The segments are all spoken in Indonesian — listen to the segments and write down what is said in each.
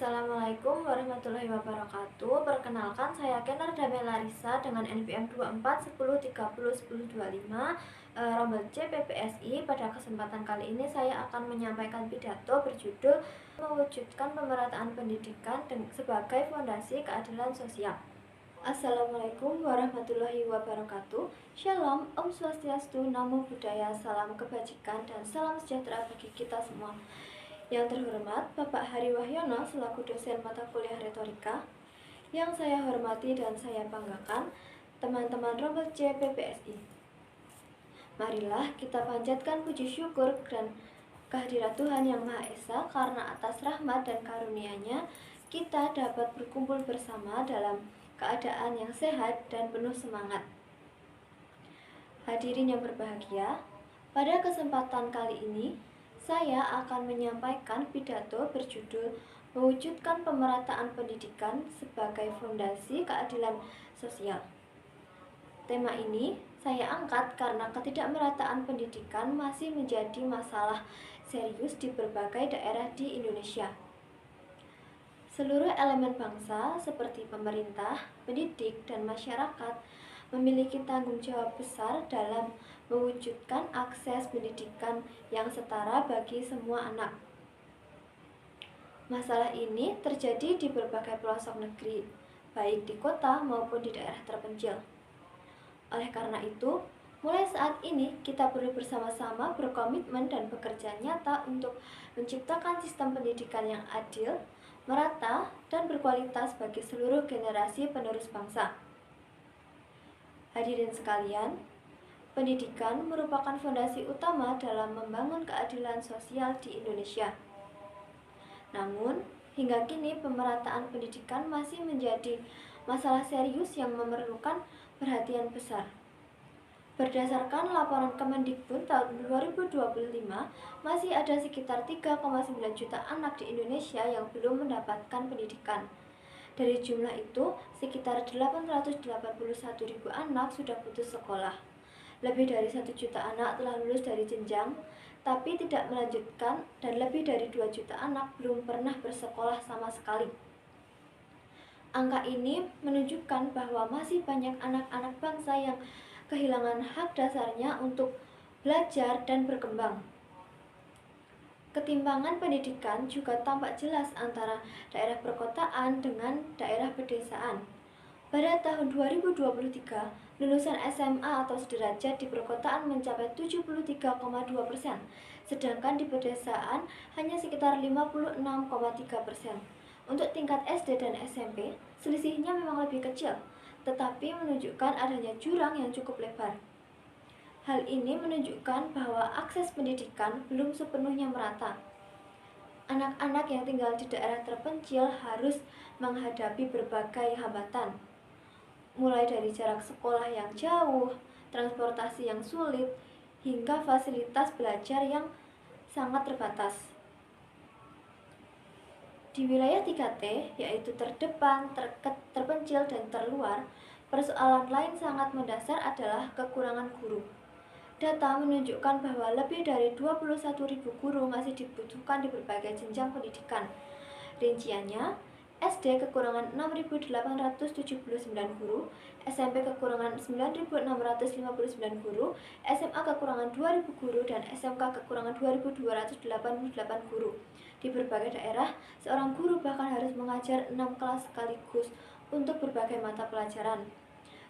Assalamualaikum warahmatullahi wabarakatuh. Perkenalkan, saya Kenar Damel Larissa dengan NPM 2410301025 Rombel C PPSI. Pada kesempatan kali ini saya akan menyampaikan pidato berjudul Mewujudkan Pemerataan Pendidikan sebagai Fondasi Keadilan Sosial. Assalamualaikum warahmatullahi wabarakatuh. Shalom, Om Swastiastu, Namo Buddhaya, salam kebajikan dan salam sejahtera bagi kita semua. Yang terhormat Bapak Hari Wahyono selaku dosen mata kuliah retorika, yang saya hormati dan saya banggakan teman-teman Rombel C PPSI. Marilah kita panjatkan puji syukur dan kehadirat Tuhan Yang Maha Esa, karena atas rahmat dan karunia-Nya kita dapat berkumpul bersama dalam keadaan yang sehat dan penuh semangat. Hadirin yang berbahagia, pada kesempatan kali ini saya akan menyampaikan pidato berjudul Mewujudkan Pemerataan Pendidikan sebagai Fondasi Keadilan Sosial. Tema ini saya angkat karena ketidakmerataan pendidikan masih menjadi masalah serius di berbagai daerah di Indonesia. Seluruh elemen bangsa seperti pemerintah, pendidik, dan masyarakat memiliki tanggung jawab besar dalam mewujudkan akses pendidikan yang setara bagi semua anak. Masalah ini terjadi di berbagai pelosok negeri, baik di kota maupun di daerah terpencil. Oleh karena itu, mulai saat ini kita perlu bersama-sama berkomitmen dan bekerja nyata untuk menciptakan sistem pendidikan yang adil, merata, dan berkualitas bagi seluruh generasi penerus bangsa. Hadirin sekalian, pendidikan merupakan fondasi utama dalam membangun keadilan sosial di Indonesia. Namun, hingga kini pemerataan pendidikan masih menjadi masalah serius yang memerlukan perhatian besar. Berdasarkan laporan Kemendikbud tahun 2025, masih ada sekitar 3,9 juta anak di Indonesia yang belum mendapatkan pendidikan. Dari jumlah itu, sekitar 881.000 anak sudah putus sekolah. Lebih dari 1 juta anak telah lulus dari jenjang, tapi tidak melanjutkan, dan lebih dari 2 juta anak belum pernah bersekolah sama sekali. Angka ini menunjukkan bahwa masih banyak anak-anak bangsa yang kehilangan hak dasarnya untuk belajar dan berkembang. Ketimpangan pendidikan juga tampak jelas antara daerah perkotaan dengan daerah pedesaan. Pada tahun 2023, lulusan SMA atau sederajat di perkotaan mencapai 73,2%, sedangkan di pedesaan hanya sekitar 56,3%. Untuk tingkat SD dan SMP, selisihnya memang lebih kecil, tetapi menunjukkan adanya jurang yang cukup lebar. Hal ini menunjukkan bahwa akses pendidikan belum sepenuhnya merata. Anak-anak yang tinggal di daerah terpencil harus menghadapi berbagai hambatan, mulai dari jarak sekolah yang jauh, transportasi yang sulit, hingga fasilitas belajar yang sangat terbatas. Di wilayah 3T, yaitu terdepan, terpencil, dan terluar, persoalan lain sangat mendasar adalah kekurangan guru. Data menunjukkan bahwa lebih dari 21.000 guru masih dibutuhkan di berbagai jenjang pendidikan. Rinciannya, SD kekurangan 6.879 guru, SMP kekurangan 9.659 guru, SMA kekurangan 2.000 guru, dan SMK kekurangan 2.288 guru. Di berbagai daerah, seorang guru bahkan harus mengajar 6 kelas sekaligus untuk berbagai mata pelajaran.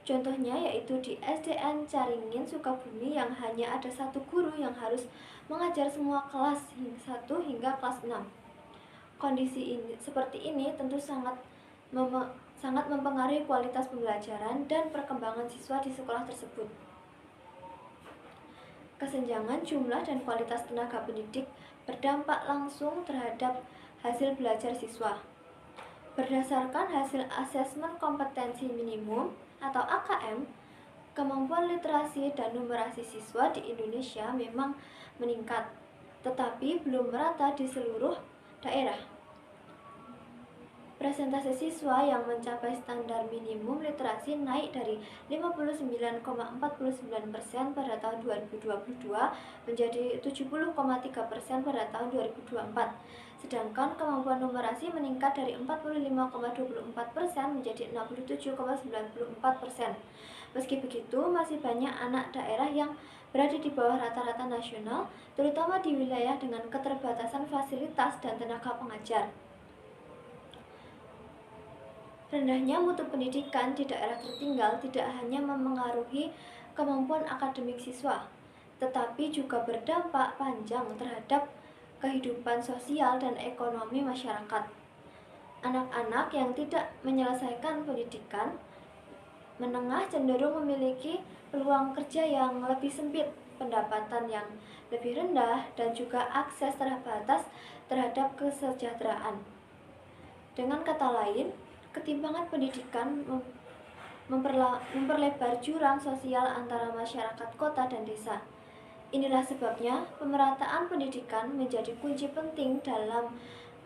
Contohnya yaitu di SDN Caringin, Sukabumi, yang hanya ada 1 guru yang harus mengajar semua kelas 1 hingga kelas 6. Kondisi ini seperti ini tentu sangat mempengaruhi kualitas pembelajaran dan perkembangan siswa di sekolah tersebut. Kesenjangan jumlah dan kualitas tenaga pendidik berdampak langsung terhadap hasil belajar siswa. Berdasarkan hasil asesmen kompetensi minimum atau AKM, kemampuan literasi dan numerasi siswa di Indonesia memang meningkat, tetapi belum merata di seluruh daerah. Presentase siswa yang mencapai standar minimum literasi naik dari 59,49% pada tahun 2022 menjadi 70,3% pada tahun 2024. sedangkan kemampuan numerasi meningkat dari 45,24% menjadi 67,94%. Meski begitu, masih banyak anak daerah yang berada di bawah rata-rata nasional, terutama di wilayah dengan keterbatasan fasilitas dan tenaga pengajar. Rendahnya mutu pendidikan di daerah tertinggal tidak hanya memengaruhi kemampuan akademik siswa, tetapi juga berdampak panjang terhadap kehidupan sosial dan ekonomi masyarakat. Anak-anak yang tidak menyelesaikan pendidikan menengah cenderung memiliki peluang kerja yang lebih sempit, pendapatan yang lebih rendah, dan juga akses terbatas terhadap kesejahteraan. Dengan kata lain, ketimpangan pendidikan memperlebar jurang sosial antara masyarakat kota dan desa. Inilah sebabnya pemerataan pendidikan menjadi kunci penting dalam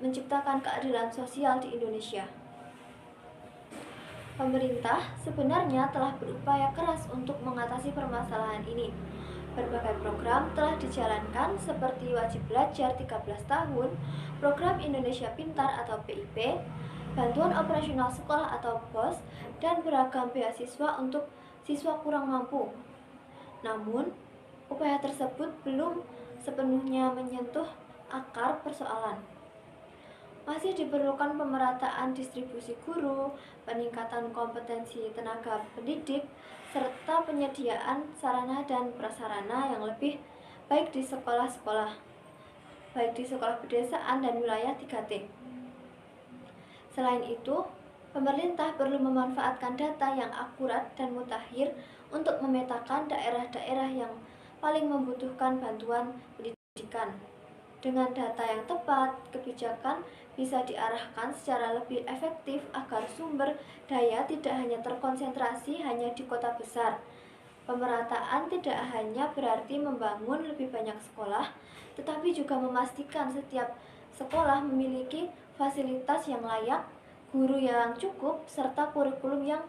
menciptakan keadilan sosial di Indonesia. Pemerintah sebenarnya telah berupaya keras untuk mengatasi permasalahan ini. Berbagai program telah dijalankan seperti wajib belajar 13 tahun, program Indonesia Pintar atau PIP, bantuan operasional sekolah atau BOS, dan beragam beasiswa untuk siswa kurang mampu. Namun, upaya tersebut belum sepenuhnya menyentuh akar persoalan. Masih diperlukan pemerataan distribusi guru, peningkatan kompetensi tenaga pendidik, serta penyediaan sarana dan prasarana yang lebih baik di sekolah-sekolah, baik di sekolah pedesaan dan wilayah 3T. Selain itu, pemerintah perlu memanfaatkan data yang akurat dan mutakhir untuk memetakan daerah-daerah yang paling membutuhkan bantuan pendidikan. Dengan data yang tepat, kebijakan bisa diarahkan secara lebih efektif agar sumber daya tidak hanya terkonsentrasi hanya di kota besar. Pemerataan tidak hanya berarti membangun lebih banyak sekolah, tetapi juga memastikan setiap sekolah memiliki fasilitas yang layak, guru yang cukup, serta kurikulum yang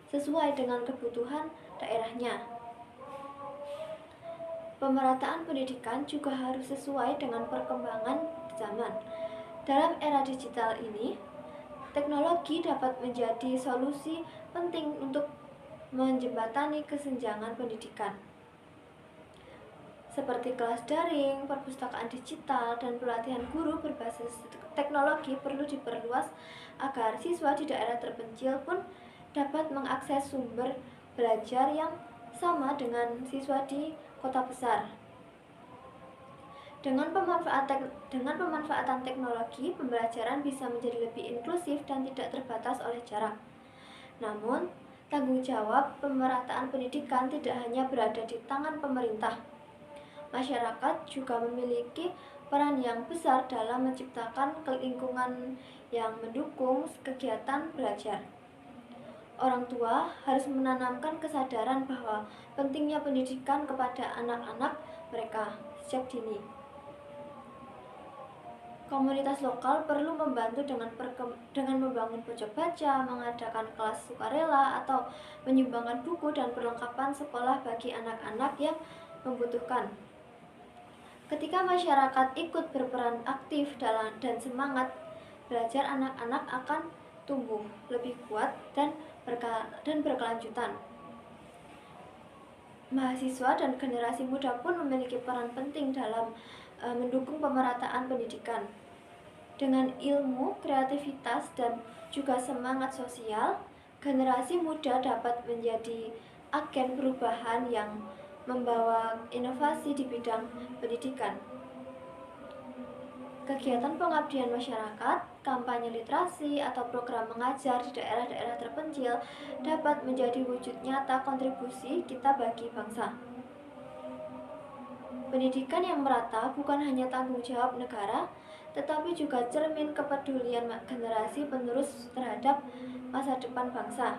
sesuai dengan kebutuhan daerahnya. Pemerataan pendidikan juga harus sesuai dengan perkembangan zaman. Dalam era digital ini, teknologi dapat menjadi solusi penting untuk menjembatani kesenjangan pendidikan. Seperti kelas daring, perpustakaan digital, dan pelatihan guru berbasis teknologi perlu diperluas agar siswa di daerah terpencil pun dapat mengakses sumber belajar yang sama dengan siswa di kota besar. Dengan pemanfaatan teknologi, pembelajaran bisa menjadi lebih inklusif dan tidak terbatas oleh jarak. Namun, tanggung jawab pemerataan pendidikan tidak hanya berada di tangan pemerintah. Masyarakat juga memiliki peran yang besar dalam menciptakan lingkungan yang mendukung kegiatan belajar. Orang tua harus menanamkan kesadaran bahwa pentingnya pendidikan kepada anak-anak mereka sejak dini. Komunitas lokal perlu membantu dengan membangun pojok baca, mengadakan kelas sukarela, atau menyumbangkan buku dan perlengkapan sekolah bagi anak-anak yang membutuhkan. Ketika masyarakat ikut berperan aktif dan semangat belajar, anak-anak akan tumbuh lebih kuat dan berkelanjutan. Mahasiswa dan generasi muda pun memiliki peran penting dalam mendukung pemerataan pendidikan. Dengan ilmu, kreativitas, dan juga semangat sosial, generasi muda dapat menjadi agen perubahan yang membawa inovasi di bidang pendidikan. Kegiatan pengabdian masyarakat, kampanye literasi, atau program mengajar di daerah-daerah terpencil dapat menjadi wujud nyata kontribusi kita bagi bangsa. Pendidikan yang merata bukan hanya tanggung jawab negara, tetapi juga cermin kepedulian generasi penerus terhadap masa depan bangsa.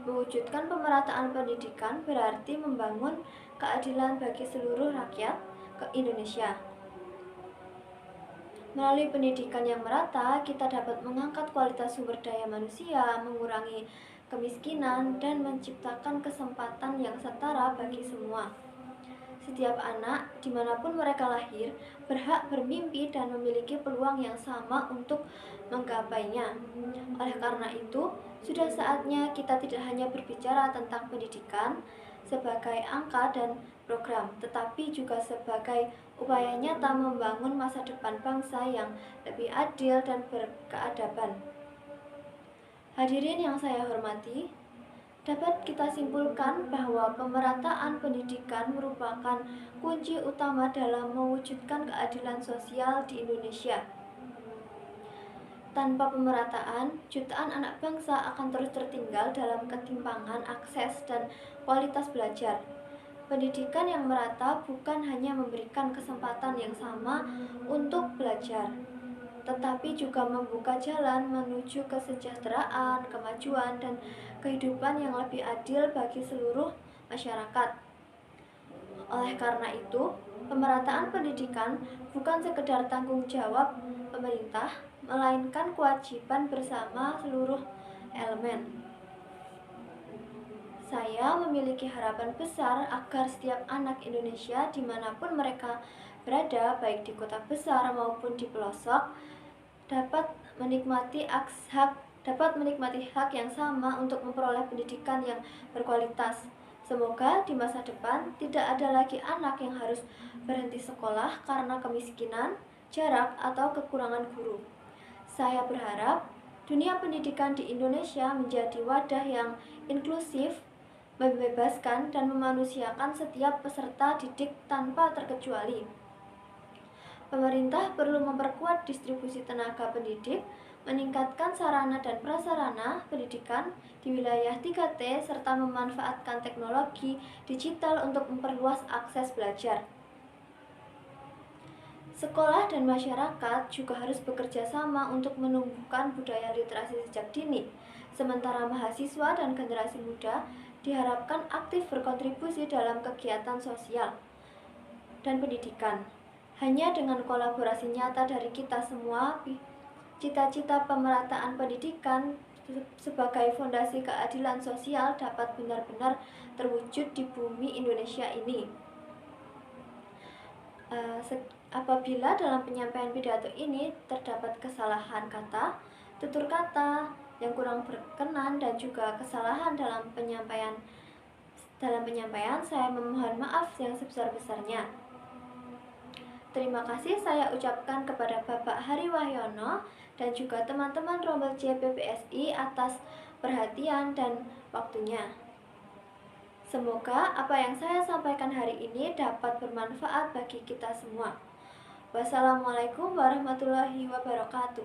Mewujudkan pemerataan pendidikan berarti membangun keadilan bagi seluruh rakyat Indonesia. Melalui pendidikan yang merata, kita dapat mengangkat kualitas sumber daya manusia, mengurangi kemiskinan, dan menciptakan kesempatan yang setara bagi semua. Setiap anak, dimanapun mereka lahir, berhak bermimpi dan memiliki peluang yang sama untuk menggapainya. Oleh karena itu, sudah saatnya kita tidak hanya berbicara tentang pendidikan sebagai angka dan program, tetapi juga sebagai upaya nyata membangun masa depan bangsa yang lebih adil dan berkeadaban. Hadirin yang saya hormati, dapat kita simpulkan bahwa pemerataan pendidikan merupakan kunci utama dalam mewujudkan keadilan sosial di Indonesia. Tanpa pemerataan, jutaan anak bangsa akan terus tertinggal dalam ketimpangan akses dan kualitas belajar. Pendidikan yang merata bukan hanya memberikan kesempatan yang sama untuk belajar, tetapi juga membuka jalan menuju kesejahteraan, kemajuan, dan kehidupan yang lebih adil bagi seluruh masyarakat. Oleh karena itu, pemerataan pendidikan bukan sekedar tanggung jawab pemerintah, melainkan kewajiban bersama seluruh elemen. Saya memiliki harapan besar agar setiap anak Indonesia dimanapun mereka berada, baik di kota besar maupun di pelosok, dapat menikmati hak yang sama untuk memperoleh pendidikan yang berkualitas. Semoga di masa depan tidak ada lagi anak yang harus berhenti sekolah karena kemiskinan, jarak, atau kekurangan guru. Saya berharap dunia pendidikan di Indonesia menjadi wadah yang inklusif, membebaskan dan memanusiakan setiap peserta didik tanpa terkecuali. Pemerintah perlu memperkuat distribusi tenaga pendidik, meningkatkan sarana dan prasarana pendidikan di wilayah 3T, serta memanfaatkan teknologi digital untuk memperluas akses belajar. Sekolah dan masyarakat juga harus bekerja sama untuk menumbuhkan budaya literasi sejak dini. Sementara mahasiswa dan generasi muda diharapkan aktif berkontribusi dalam kegiatan sosial dan pendidikan. Hanya dengan kolaborasi nyata dari kita semua, cita-cita pemerataan pendidikan sebagai fondasi keadilan sosial dapat benar-benar terwujud di bumi Indonesia ini. Apabila dalam penyampaian pidato ini terdapat kesalahan kata, tutur kata yang kurang berkenan dan juga kesalahan dalam penyampaian, saya memohon maaf yang sebesar-besarnya. Terima kasih saya ucapkan kepada Bapak Hari Wahyono dan juga teman-teman Rombel JPPSI atas perhatian dan waktunya. Semoga apa yang saya sampaikan hari ini dapat bermanfaat bagi kita semua. Wassalamualaikum warahmatullahi wabarakatuh.